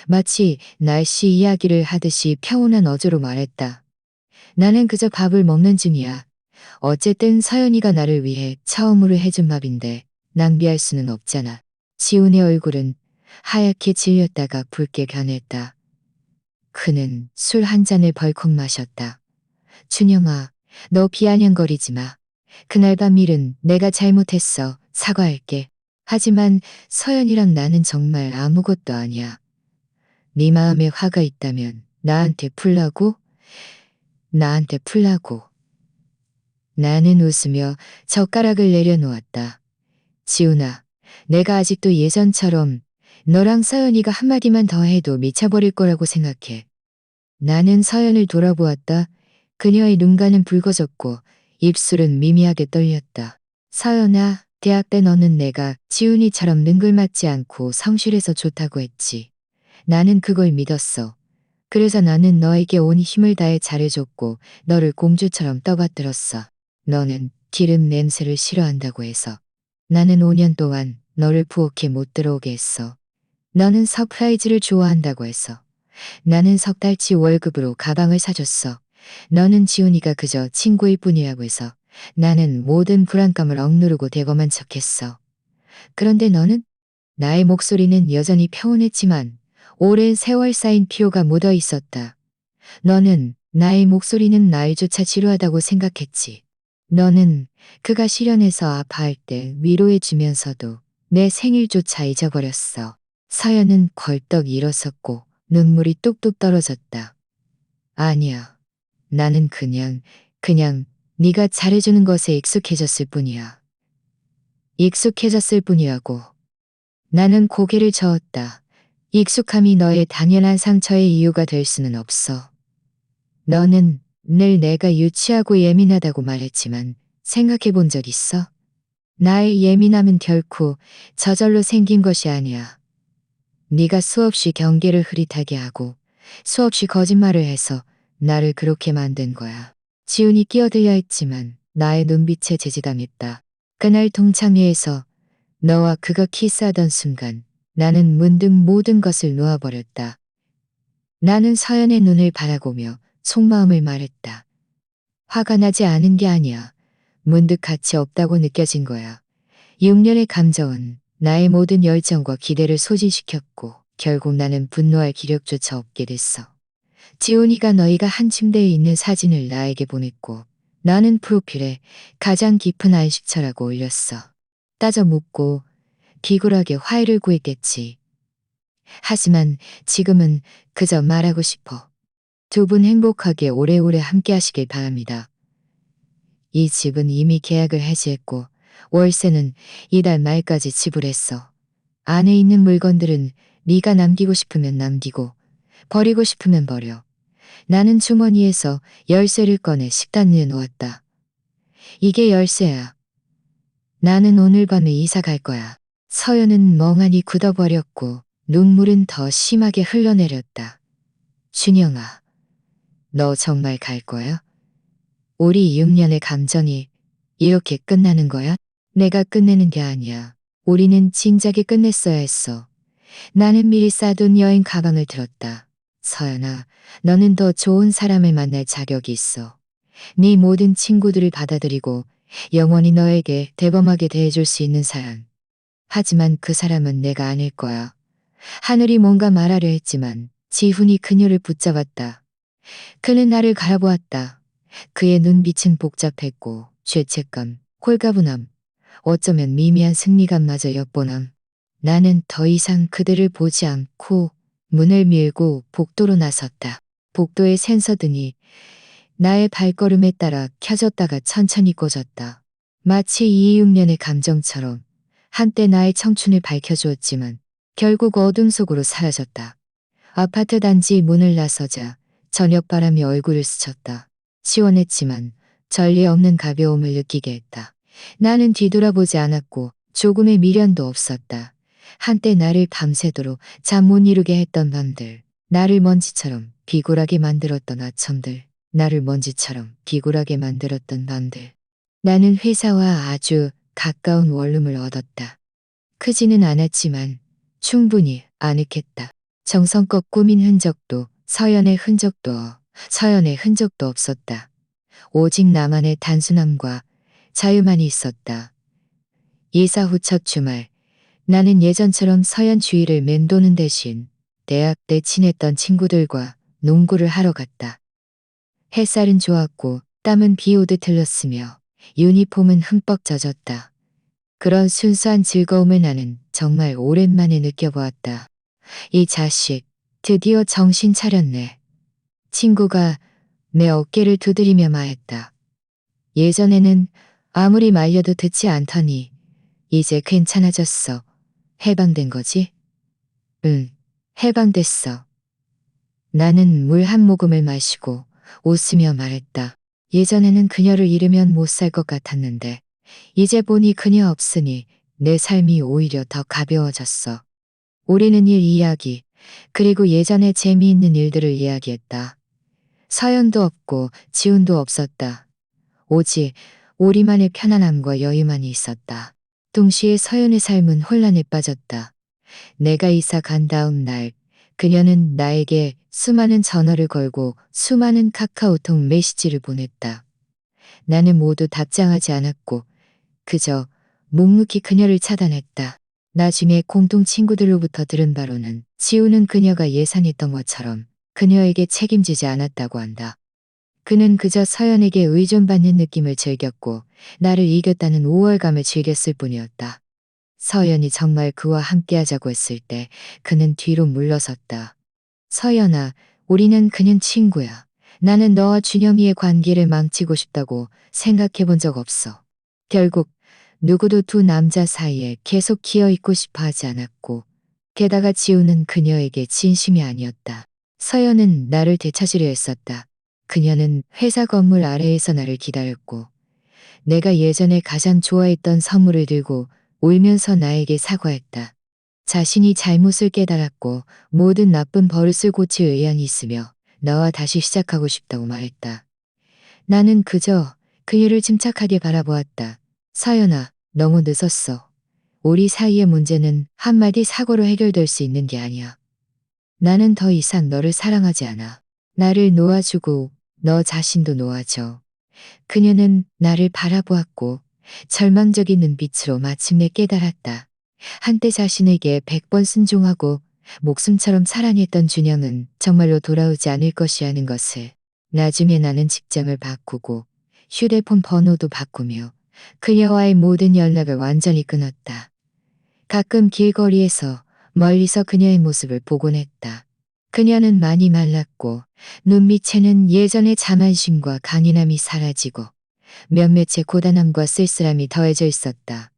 마치 날씨 이야기를 하듯이 평온한 어조로 말했다. 나는 그저 밥을 먹는 중이야. 어쨌든 서연이가 나를 위해 처음으로 해준 밥인데 낭비할 수는 없잖아. 지훈의 얼굴은 하얗게 질렸다가 붉게 변했다. 그는 술 한 잔을 벌컥 마셨다. 준영아, 너 비아냥거리지 마. 그날 밤 일은 내가 잘못했어. 사과할게. 하지만 서연이랑 나는 정말 아무것도 아니야. 네 마음에 화가 있다면 나한테 풀라고? 나한테 풀라고. 나는 웃으며 젓가락을 내려놓았다. 지훈아, 내가 아직도 예전처럼 너랑 서연이가 한마디만 더 해도 미쳐버릴 거라고 생각해. 나는 서연을 돌아보았다. 그녀의 눈가는 붉어졌고 입술은 미미하게 떨렸다. 서연아, 대학 때 너는 내가 지훈이처럼 능글맞지 않고 성실해서 좋다고 했지. 나는 그걸 믿었어. 그래서 나는 너에게 온 힘을 다해 잘해줬고 너를 공주처럼 떠받들었어. 너는 기름 냄새를 싫어한다고 해서. 나는 5년 동안 너를 부엌에 못 들어오게 했어. 너는 서프라이즈를 좋아한다고 해서. 나는 석 달치 월급으로 가방을 사줬어. 너는 지훈이가 그저 친구일 뿐이라고 해서. 나는 모든 불안감을 억누르고 대범한 척했어. 그런데 너는? 나의 목소리는 여전히 평온했지만 오랜 세월 쌓인 피로가 묻어 있었다. 너는 나의 목소리는 나이조차 지루하다고 생각했지. 너는 그가 실연해서 아파할 때 위로해주면서도 내 생일조차 잊어버렸어. 서연은 벌떡 일어섰고 눈물이 뚝뚝 떨어졌다. 아니야. 나는 그냥 네가 잘해주는 것에 익숙해졌을 뿐이야. 익숙해졌을 뿐이라고. 나는 고개를 저었다. 익숙함이 너의 당연한 상처의 이유가 될 수는 없어. 너는 늘 내가 유치하고 예민하다고 말했지만 생각해 본 적 있어? 나의 예민함은 결코 저절로 생긴 것이 아니야. 네가 수없이 경계를 흐릿하게 하고 수없이 거짓말을 해서 나를 그렇게 만든 거야. 지훈이 끼어들려 했지만 나의 눈빛에 제지당했다. 그날 동창회에서 너와 그가 키스하던 순간 나는 문득 모든 것을 놓아버렸다. 나는 서연의 눈을 바라보며 속마음을 말했다. 화가 나지 않은 게 아니야. 문득 가치 없다고 느껴진 거야. 6년의 감정은 나의 모든 열정과 기대를 소진시켰고 결국 나는 분노할 기력조차 없게 됐어. 지훈이가 너희가 한 침대에 있는 사진을 나에게 보냈고 나는 프로필에 가장 깊은 안식처라고 올렸어. 따져 묻고 비굴하게 화해를 구했겠지. 하지만 지금은 그저 말하고 싶어. 두 분 행복하게 오래오래 함께 하시길 바랍니다. 이 집은 이미 계약을 해지했고 월세는 이달 말까지 지불했어. 안에 있는 물건들은 네가 남기고 싶으면 남기고 버리고 싶으면 버려. 나는 주머니에서 열쇠를 꺼내 식단위에 놓았다. 이게 열쇠야. 나는 오늘 밤에 이사 갈 거야. 서연은 멍하니 굳어버렸고 눈물은 더 심하게 흘러내렸다. 준영아, 너 정말 갈 거야? 우리 6년의 감정이 이렇게 끝나는 거야? 내가 끝내는 게 아니야. 우리는 진작에 끝냈어야 했어. 나는 미리 싸둔 여행 가방을 들었다. 서연아, 너는 더 좋은 사람을 만날 자격이 있어. 네 모든 친구들을 받아들이고 영원히 너에게 대범하게 대해줄 수 있는 사람. 하지만 그 사람은 내가 아닐 거야. 하늘이 뭔가 말하려 했지만 지훈이 그녀를 붙잡았다. 그는 나를 갈아보았다. 그의 눈빛은 복잡했고 죄책감, 홀가분함, 어쩌면 미미한 승리감마저 엿보남. 나는 더 이상 그들을 보지 않고 문을 밀고 복도로 나섰다. 복도의 센서등이 나의 발걸음에 따라 켜졌다가 천천히 꺼졌다. 마치 이 6년의 감정처럼 한때 나의 청춘을 밝혀주었지만 결국 어둠 속으로 사라졌다. 아파트 단지 문을 나서자 저녁바람이 얼굴을 스쳤다. 시원했지만 전례 없는 가벼움을 느끼게 했다. 나는 뒤돌아보지 않았고 조금의 미련도 없었다. 한때 나를 밤새도록 잠 못 이루게 했던 밤들, 나를 먼지처럼 비굴하게 만들었던 아첨들, 나를 먼지처럼 비굴하게 만들었던 밤들. 나는 회사와 아주 가까운 원룸을 얻었다. 크지는 않았지만 충분히 아늑했다. 정성껏 꾸민 흔적도 서연의 흔적도 없었다. 오직 나만의 단순함과 자유만이 있었다. 이사 후 첫 주말, 나는 예전처럼 서연 주위를 맴도는 대신 대학 때 친했던 친구들과 농구를 하러 갔다. 햇살은 좋았고 땀은 비 오듯 흘렀으며 유니폼은 흠뻑 젖었다. 그런 순수한 즐거움을 나는 정말 오랜만에 느껴보았다. 이 자식, 드디어 정신 차렸네. 친구가 내 어깨를 두드리며 말했다. 예전에는 아무리 말려도 듣지 않더니 이제 괜찮아졌어. 해방된 거지? 응, 해방됐어. 나는 물 한 모금을 마시고 웃으며 말했다. 예전에는 그녀를 잃으면 못 살 것 같았는데 이제 보니 그녀 없으니 내 삶이 오히려 더 가벼워졌어. 우리는 일 이야기, 그리고 예전에 재미있는 일들을 이야기했다. 서연도 없고 지훈도 없었다. 오직 우리만의 편안함과 여유만이 있었다. 동시에 서연의 삶은 혼란에 빠졌다. 내가 이사 간 다음 날 그녀는 나에게 수많은 전화를 걸고 수많은 카카오톡 메시지를 보냈다. 나는 모두 답장하지 않았고 그저 묵묵히 그녀를 차단했다. 나중에 공동 친구들로부터 들은 바로는 지우는 그녀가 예상했던 것처럼 그녀에게 책임지지 않았다고 한다. 그는 그저 서연에게 의존받는 느낌을 즐겼고 나를 이겼다는 우월감을 즐겼을 뿐이었다. 서연이 정말 그와 함께하자고 했을 때 그는 뒤로 물러섰다. 서연아, 우리는 그냥 친구야. 나는 너와 준영이의 관계를 망치고 싶다고 생각해 본 적 없어. 결국 누구도 두 남자 사이에 계속 기어 있고 싶어 하지 않았고 게다가 지우는 그녀에게 진심이 아니었다. 서연은 나를 되찾으려 했었다. 그녀는 회사 건물 아래에서 나를 기다렸고 내가 예전에 가장 좋아했던 선물을 들고 울면서 나에게 사과했다. 자신이 잘못을 깨달았고 모든 나쁜 버릇을 고칠 의향이 있으며 나와 다시 시작하고 싶다고 말했다. 나는 그저 그녀를 침착하게 바라보았다. 서연아, 너무 늦었어. 우리 사이의 문제는 한마디 사고로 해결될 수 있는 게 아니야. 나는 더 이상 너를 사랑하지 않아. 나를 놓아주고 너 자신도 놓아줘. 그녀는 나를 바라보았고 절망적인 눈빛으로 마침내 깨달았다. 한때 자신에게 100번 순종하고 목숨처럼 사랑했던 준영은 정말로 돌아오지 않을 것이라는 것을. 나중에 나는 직장을 바꾸고 휴대폰 번호도 바꾸며 그녀와의 모든 연락을 완전히 끊었다. 가끔 길거리에서 멀리서 그녀의 모습을 보곤 했다. 그녀는 많이 말랐고 눈밑에는 예전의 자만심과 강인함이 사라지고 몇몇의 고단함과 쓸쓸함이 더해져 있었다.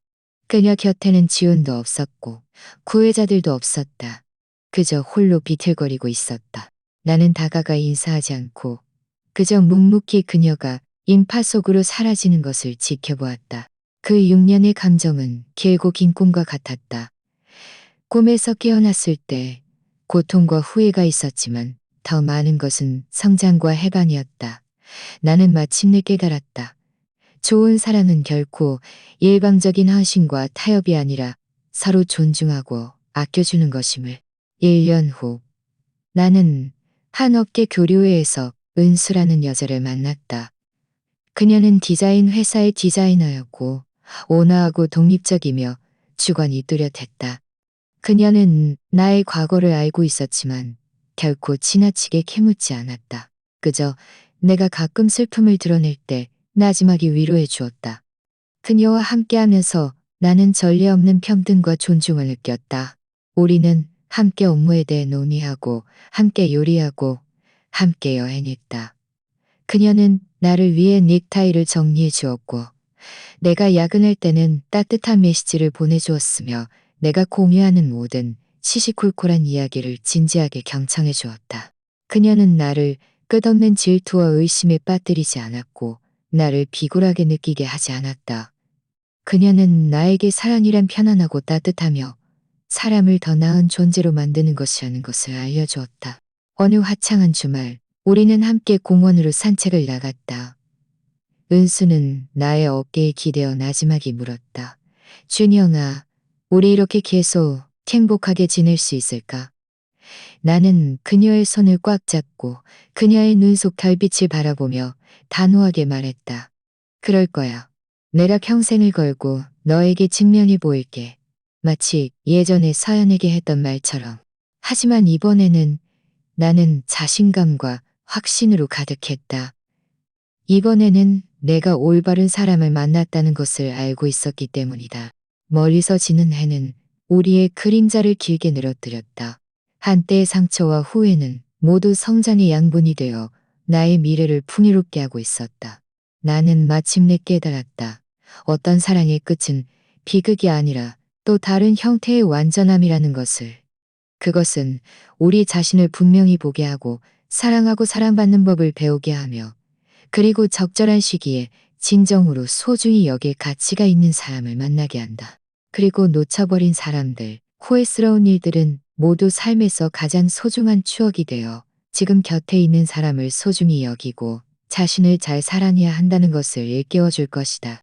그녀 곁에는 지훈도 없었고 구혜자들도 없었다. 그저 홀로 비틀거리고 있었다. 나는 다가가 인사하지 않고 그저 묵묵히 그녀가 인파 속으로 사라지는 것을 지켜보았다. 그 6년의 감정은 길고 긴 꿈과 같았다. 꿈에서 깨어났을 때 고통과 후회가 있었지만 더 많은 것은 성장과 해방이었다. 나는 마침내 깨달았다. 좋은 사랑은 결코 일방적인 헌신과 타협이 아니라 서로 존중하고 아껴주는 것임을. 1년 후 나는 한 업계 교류회에서 은수라는 여자를 만났다. 그녀는 디자인 회사의 디자이너였고 온화하고 독립적이며 주관이 뚜렷했다. 그녀는 나의 과거를 알고 있었지만 결코 지나치게 캐묻지 않았다. 그저 내가 가끔 슬픔을 드러낼 때 나지막이 위로해 주었다. 그녀와 함께하면서 나는 전례 없는 평등과 존중을 느꼈다. 우리는 함께 업무에 대해 논의하고 함께 요리하고 함께 여행했다. 그녀는 나를 위해 넥타이를 정리해 주었고 내가 야근할 때는 따뜻한 메시지를 보내주었으며 내가 공유하는 모든 시시콜콜한 이야기를 진지하게 경청해 주었다. 그녀는 나를 끝없는 질투와 의심에 빠뜨리지 않았고 나를 비굴하게 느끼게 하지 않았다. 그녀는 나에게 사랑이란 편안하고 따뜻하며 사람을 더 나은 존재로 만드는 것이라는 것을 알려주었다. 어느 화창한 주말 우리는 함께 공원으로 산책을 나갔다. 은수는 나의 어깨에 기대어 나지막이 물었다. 준영아, 우리 이렇게 계속 행복하게 지낼 수 있을까? 나는 그녀의 손을 꽉 잡고 그녀의 눈 속 별빛을 바라보며 단호하게 말했다. 그럴 거야. 내가 평생을 걸고 너에게 증명해 보일게. 마치 예전에 서연에게 했던 말처럼. 하지만 이번에는 나는 자신감과 확신으로 가득했다. 이번에는 내가 올바른 사람을 만났다는 것을 알고 있었기 때문이다. 멀리서 지는 해는 우리의 그림자를 길게 늘어뜨렸다. 한때의 상처와 후회는 모두 성장의 양분이 되어 나의 미래를 풍요롭게 하고 있었다. 나는 마침내 깨달았다. 어떤 사랑의 끝은 비극이 아니라 또 다른 형태의 완전함이라는 것을. 그것은 우리 자신을 분명히 보게 하고 사랑하고 사랑받는 법을 배우게 하며 그리고 적절한 시기에 진정으로 소중히 여길 가치가 있는 사람을 만나게 한다. 그리고 놓쳐버린 사람들, 후회스러운 일들은 모두 삶에서 가장 소중한 추억이 되어 지금 곁에 있는 사람을 소중히 여기고 자신을 잘 사랑해야 한다는 것을 일깨워줄 것이다.